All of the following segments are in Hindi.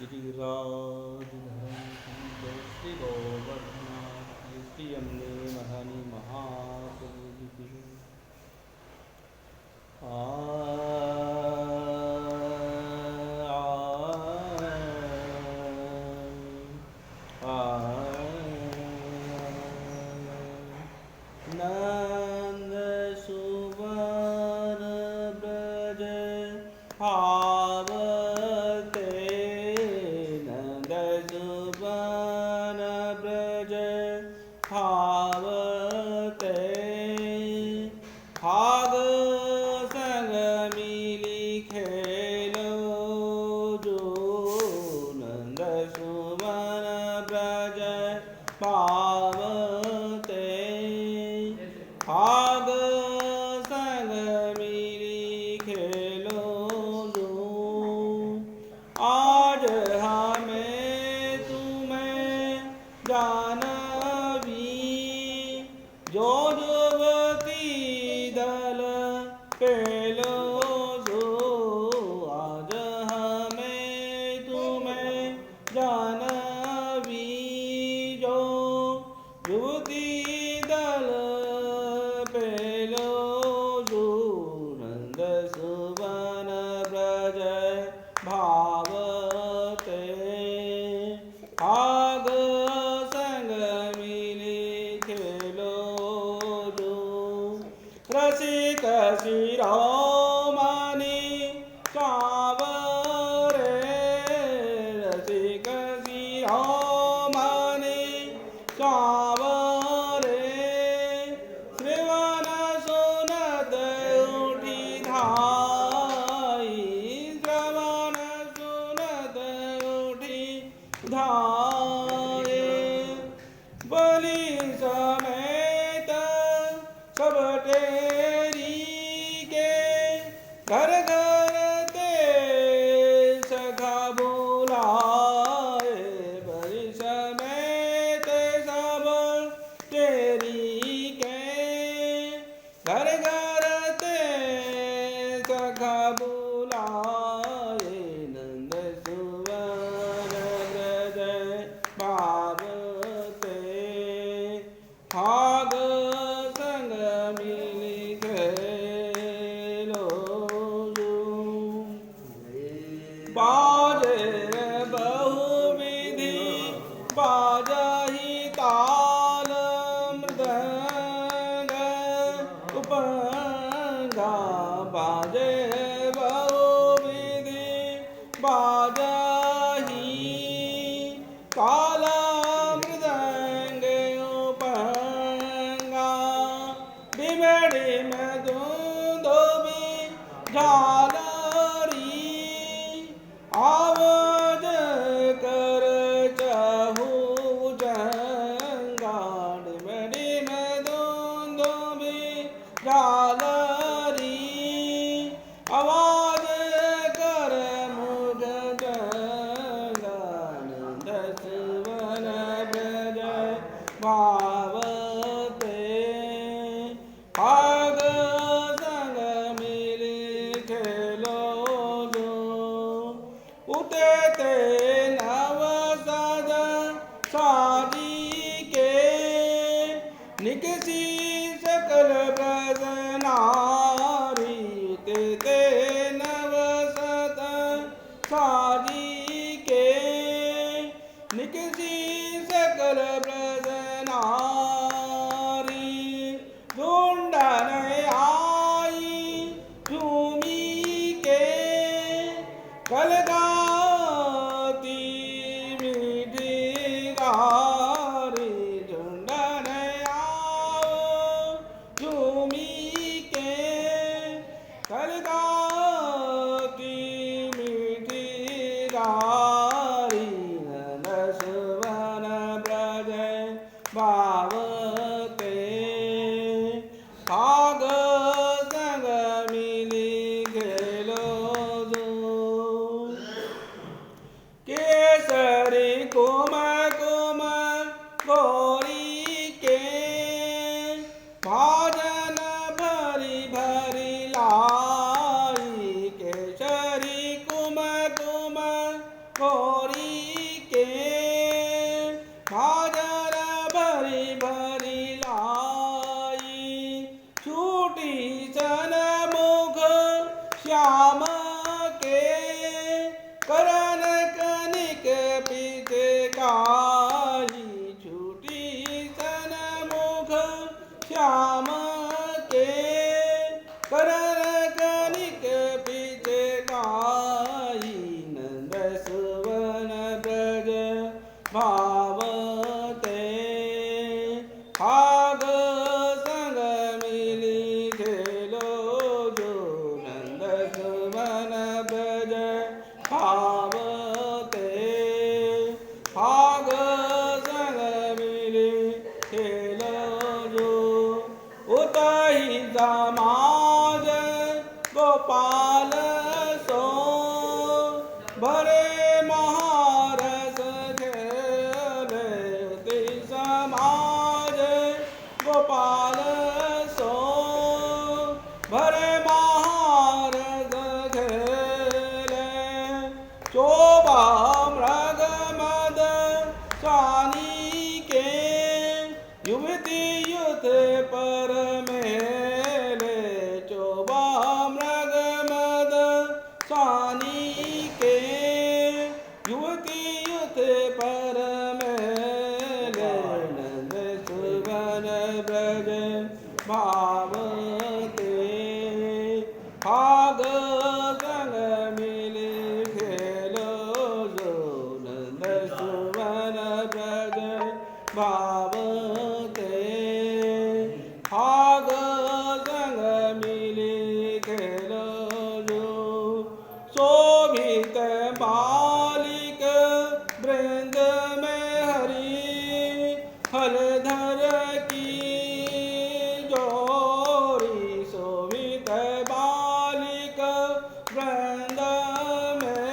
श्री राजधरम जय श्री गोवर्धनाथ श्री अम्बे महनि महाप्रभु की नंद सुवन ब्रज आवते नंद सुवन ब्रज आवते भाग संग मिली खेलो जो नंद सुवन ब्रज पावते भाग संग मिली खेलो जो आज हमें तुम्हें जानवी जो जुगती दल पेलो जो आज हमें तुम्हें जानवी जो युवती दल पेलो जो नंद सुवन ब्रज भावते भाग संग मिली खेलो जो रसिक शिरोमणि सावरे रसिक शिरोमणि सावरे श्रवण सुनत उठी धाई श्रवण सुनत उठी धाये बलि समेत सब तेरी के घर घर ते सखा बुलाए बलि समेत सब तेरी के घर घर ते सखा बुलाए नंद सुवन ब्रज पावते भाग संग मिली खेलो जो बाजे बहुविधि बाजहि ताल मृदंग उपंगा बाजे बहुविधि बाजहि ताल मृदंग उपंगा बिमड़ी में धुंधुबी झालरी आवाज कर चहु जंगा बिमड़ी में धुंधुबी झालरी आवाज कर मुझ जंगा नंद सुवन ब्रज भावते भाग संग मिली खेलो जो उते ते नव सद साजी के निकसी सकल ब्रज नारी उते ते नव सद साजी के निकसी सकल ब्रज नारी ढूंढन आई झूमी के कलगाती मीठी गारी ढूंढन आओ झूमी के कलगाती मीठी गारी नंद सुवन ब्रज भावते भाग संग मिली खेलो जो केसरी कुम कुम गौरी के भाजन भरी भरी लाई केसरी कुम कुम गौरी भावते भाग संग मिली खेलो जो नंद सुमन ब्रज भावते भाग संग मिली खेलो जो उतहि समाज गोपाल सो भरे महारस खेले ति समाज गोपाल सो भरे महारस खेले शोभा मृग मद स्वानी के युवती युथ पर मेले शोभा मृग मद स्वानी के युवती युथ पर मेले नंद सुवन ब्रज भावते भाग संग मिली खेलो जो नंद सुवन ब्रज भावते भाग संग मिली खेलो जो शोभित बालिक वृंद में हरि हलधर की जोरी शोभित बालिक वृंद में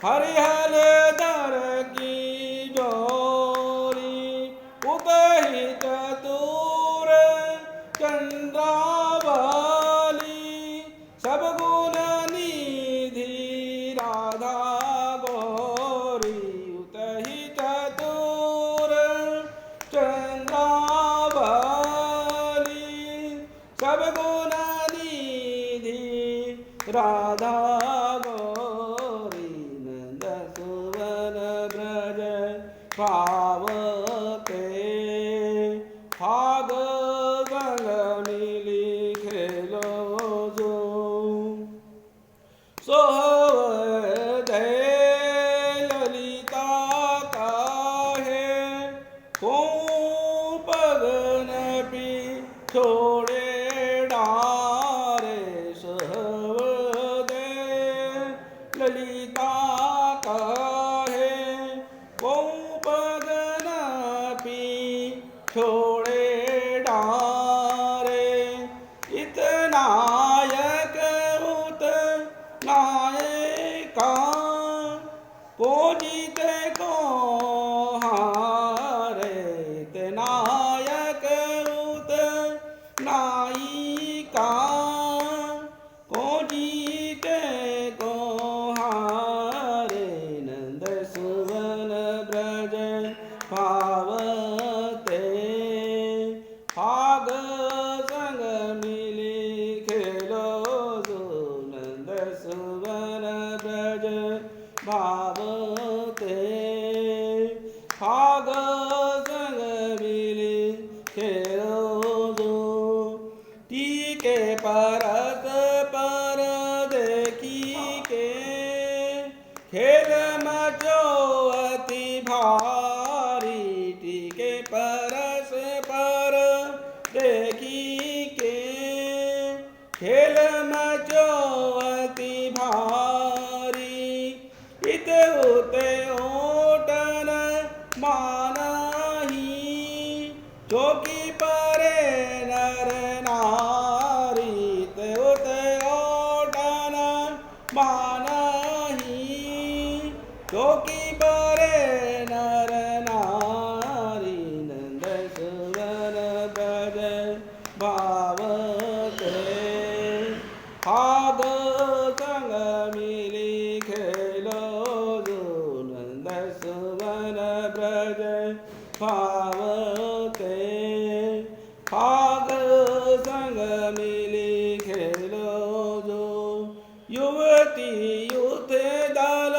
हरि हलधर की जोरी उतहि चतुर चंद्रावली सब गुण निधि राधा गौरी उतहि चतुर चंद्रावली सब गुण निधि राधा गौरी नंद सुवन ब्रज भावते भाग संग मिली खेलो जो सोहवते ललिता काहे को पगन पी छोड़े डारे सोहवते ललिता काहे को पगन पी छोड़े डारे इतनायक उत नायका को जीते को हारे इतनायक उत नायिका को जीते को हारे नंद सुवन ब्रज भावते भाग संग मिली खेलो जो नंद सुवन ब्रज भावते भाग संग मिली खेलो जो टीके परत पर देखी के खेल मचो अति भारी टीके परस पर देखी के खेल मचो अति भारी इत उते ओटन मानही चौकी परे नर नारी इत उते ओटन मानही चौकी परे नर नारी नंद सुवन ब्रज भावते भाग संग मिली खेलो जो नंद सुवन ब्रज भावते भाग संग मिली खेलो जो युवती युथ दल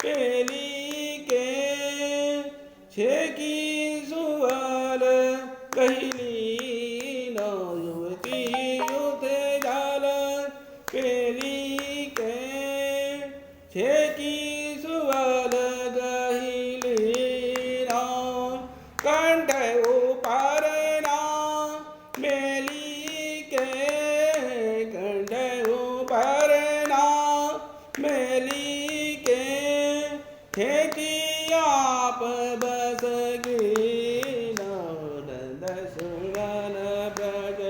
पेली के छेकी सुअल कहली न युवती युथ दल पेली के छेकी सुअल गही खेती आप बस कीनो नंद सुवन ब्रज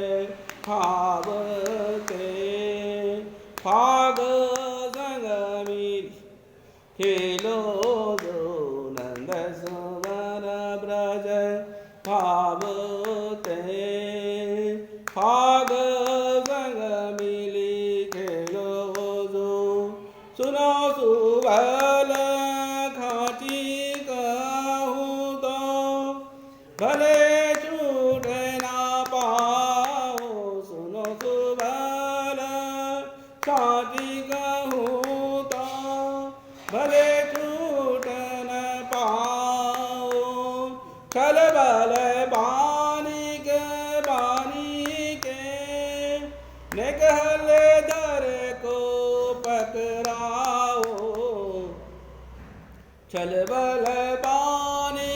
भावते फाग संग मिली खेलो जो नंद सुवन ब्रज भावते फाग संग मिली खेलो जो सुनो सुबल खाची कहूँ तो भले छूट ना पाओ सुनो सुबल खाची कहूँ तो भले छूट न पाओ खलबल बानी के निकल दर को पकड़ाओ छल बल बानी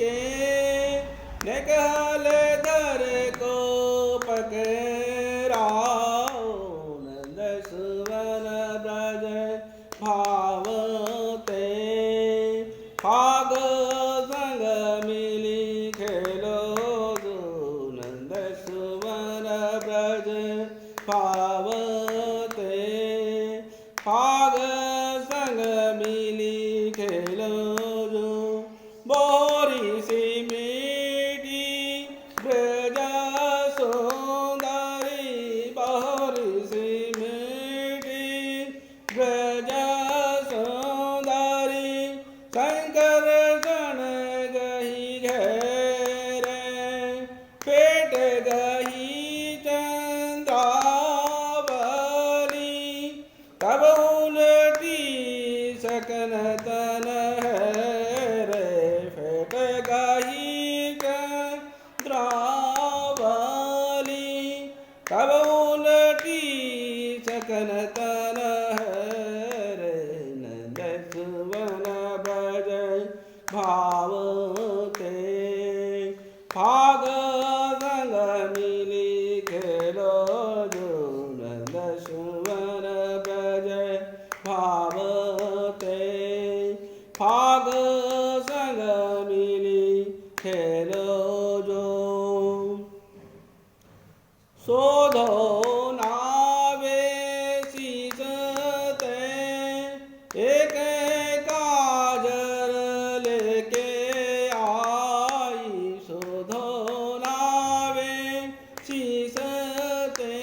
के निकल दर को पकड़ाओ नंद सुवन ब्रज भावते फाग संग मिली खेलो जो नंद सुवन ब्रज भावते फाग संग मिली खेलो जो बोरी सी मीठी ब्रज सुंदरी बोरी सी मीठी ब्रज सुंदरी शंकर जन गही घेरे पेट गही चंद्रावली तब उलटी सकन तन है रे पेट गही चंद्रावली तब उलटी सकन तन है रे नंद सुवन ब्रज भावते फाग संग मिली खेलो जो नंद सुवन ब्रज भावते फाग संग मिली खेलो जो शोधो नावे शीसते एक काजर लेके आई शोधो नावे शीसते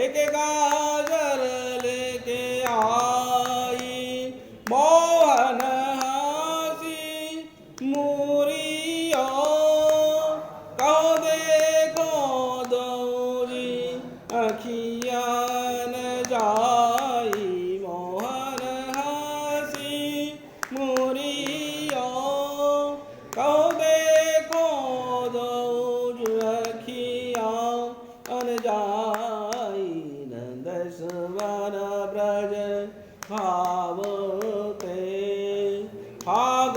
एक काजर लेके आई मोहन हंसी मुरियो कहो देखो दौरी अखिया न जाई मोहन हंसी मुरियो कहो देखो दौर अखिया न जाई नंद सुवन ब्रज भावते फाग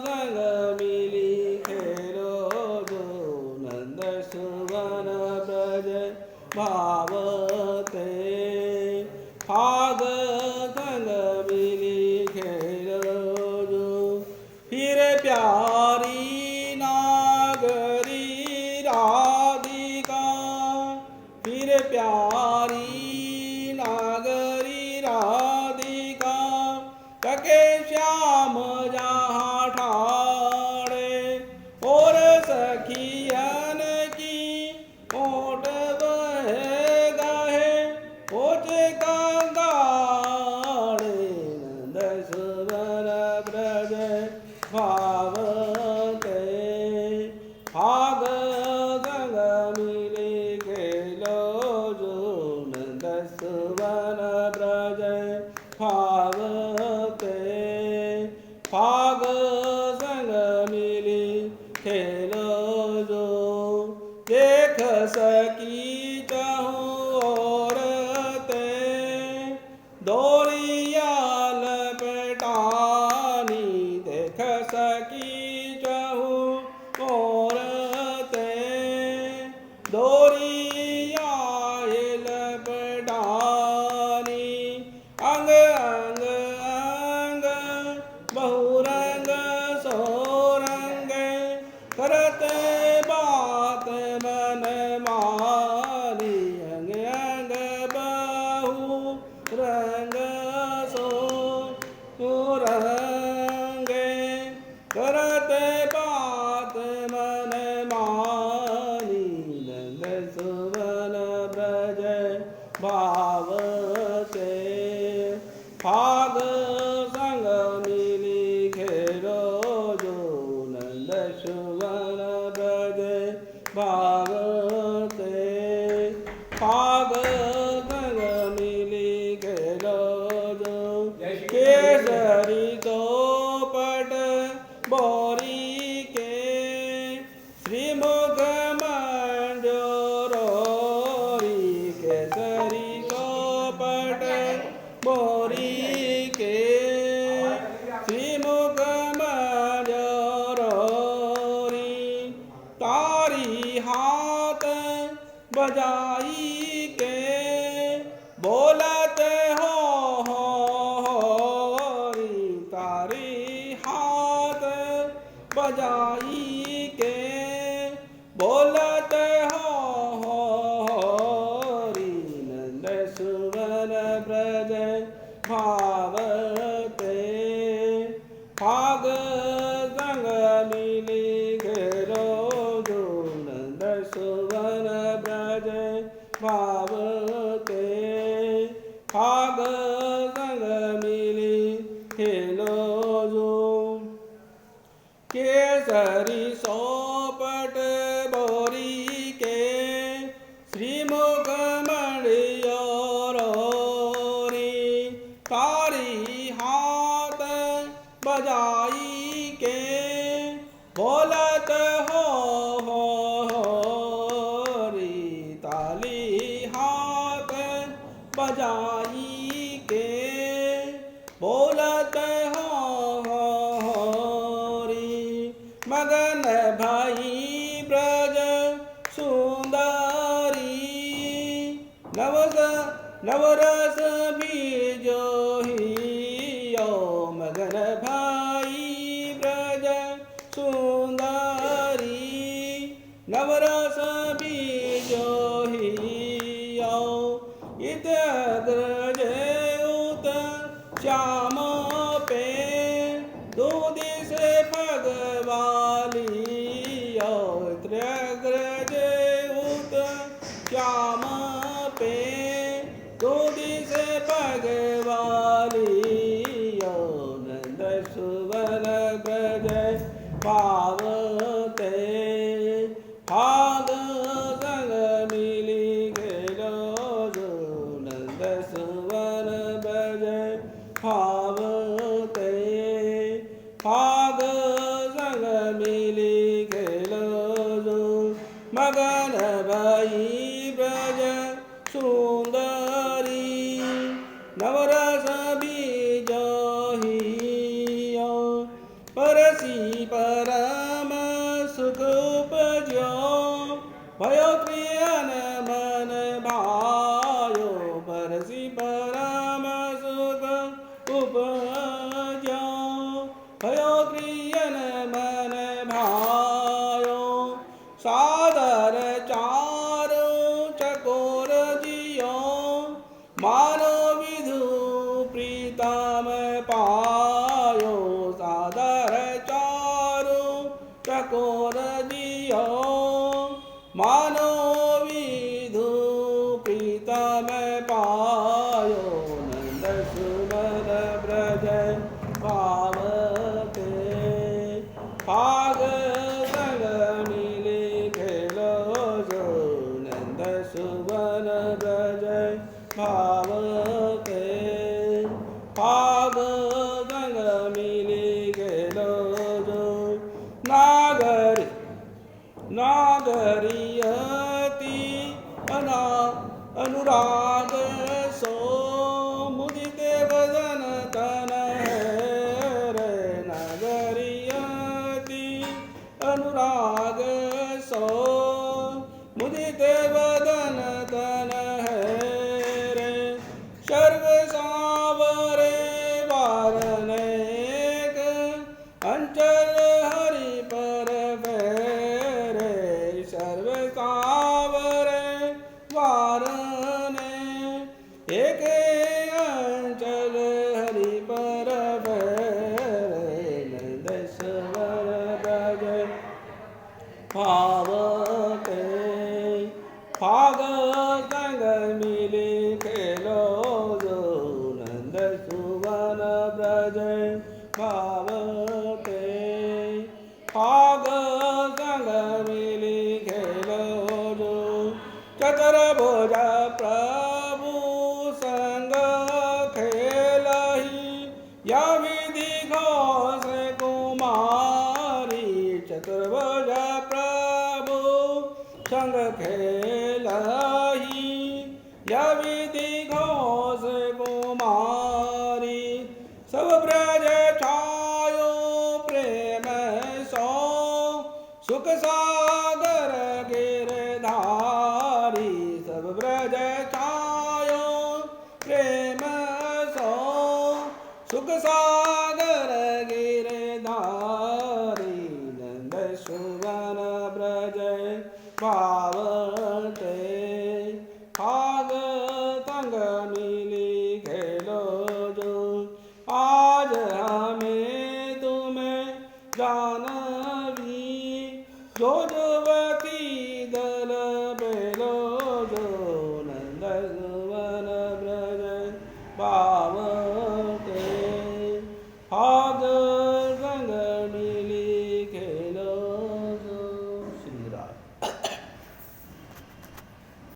संग मिली खेलो जो नंद सुवन ब्रज भावते फाग संग मिली खेलो जो फिर प्यारी नागरी राधिका फिर प्यारी नागरी राधिका कके श्याम जहाँ ठाड़े और सखियन की ओट बहे गहे ओचे कंगाड़े नंद सुवन ब्रज भावते फाग संग मिली खेलो जो नंद सुवन ब्रज भावते फाग संग मिली खेलो जो देख सकी चाहूँ औरते डोरिया लपेटानी देख सकी चाहूँ औरते डोरिया लपेटानी अंग अंग भाग संग मिली खेलो जो नंद सुवन ब्रज भागते भाग संग मिली खेलो जो केसरी चौपट बोरी के श्रीमुख मंजोरी केसरी चौपट बोरी के श्रीमुख मंजोरी तारी हाथ बजाई के बोलते हो री तारी हाथ बजाई के बोलते हो री नंद सुवन ब्रज भावते भाग संग मिली घेरो जो नंद सुवन ब्रज भावते भाग संग मिली खेलो जो केसरी सोपट बोरी के श्रीमुख मंडियोरी तारी हाथ बजाई के बोलत हो री ताली हाथ बजाई के बोलत हो री मगन भाई ब्रज सुंदरी नवरस बीजो हियो मगन भाई ब्रज सुंदरी नवरस बीजो हियो इत ग्रज उत श्याम पे दो दिस भगवाली त्रग्रज उत श्याम पे दो दिस भगवाली नंद सुवन ब्रज पावते भाग संग मिली घेरो जो नंद सुवन ब्रज पावते भाग संग मिली घेरो जो मगन भाई ब्रज सुंदरी नवरस बीजो हियो परसी परम सुख उपजो भयो प्रियन मन भायो परसी परम सुख उपजो भयो प्रियन मन भायो सादर चारु चकोर जियो मानो विधु प्रीतम पायो सादर चारु चकोर जियो मानो विधु प्रीतम पायो नंद सुवन ब्रज पावते भाग संग मिली खेलो जो नंद सुवन ब्रज भावते भाग संग मिली खेलो जो नागरियति अनुराग सो मुदित वदन तन रे नागरियति ब्रज भावते भाग संग मिली खेलो जो चतुर्भुज प्रभु संग खेलहि या विधि घोष कुमारी चतुर्भुज प्रभु संग खेलहि या विधि घोष कुमारी सब ब्रज छायो प्रेम सो सुख सागर गिरधारी सब ब्रज छायो प्रेम सो सुख सागर गिरधारी नंद सुवन ब्रज पावते भाग तंग मिली खेलो जो आज हमें तुम्हें जानवी जो जो